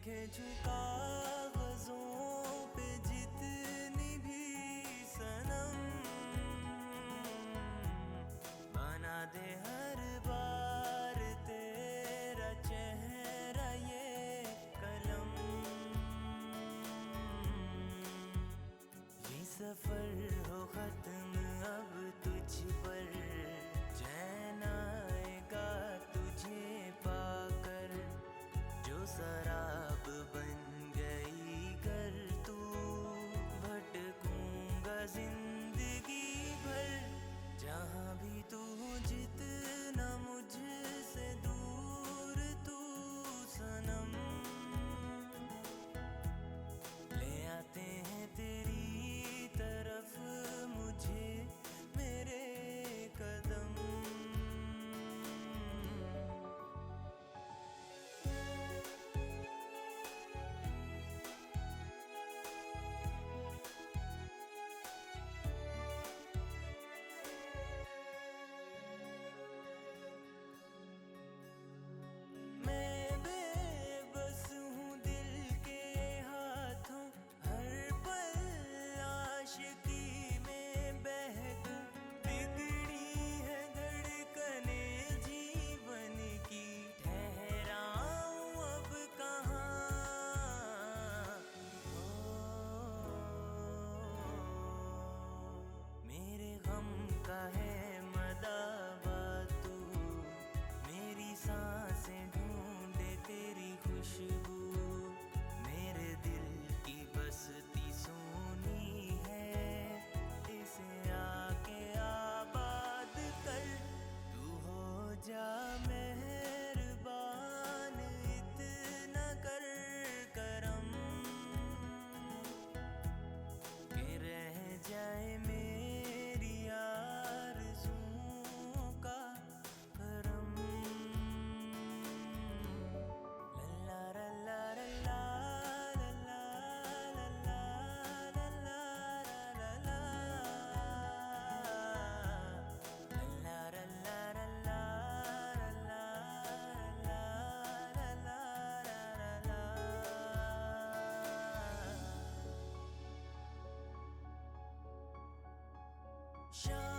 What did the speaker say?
खींचूं कागजों पे जितनी भी सनम, बना दे हर बार तेरा चेहरा ये कलम। ये सफर हो खत्म अब तुझ पर, चैन आएगा तुझे पाकर। जो शराब बन गई कर तू, भटकूंगा जिंदगी भर। जहाँ भी तू, जितना मुझसे दूर तू सनम, ले आते हैं तेरी तरफ मुझे मेरे कदम। का है मदावा तू, मेरी सांसें ढूंढे तेरी खुशबू। मेरे दिल की बस्ती सोनी है, इसे आके आबाद कर। तू हो जा मेहरबान, इतना कर करम, कि रह जाए मेरी आरज़ुओं का भरम। लल्ला लल्ला लल्ला लल्ला लल्ला लल्ला लल्ला लल्ला लल्ला लल्ला लल्ला लल्ला। Show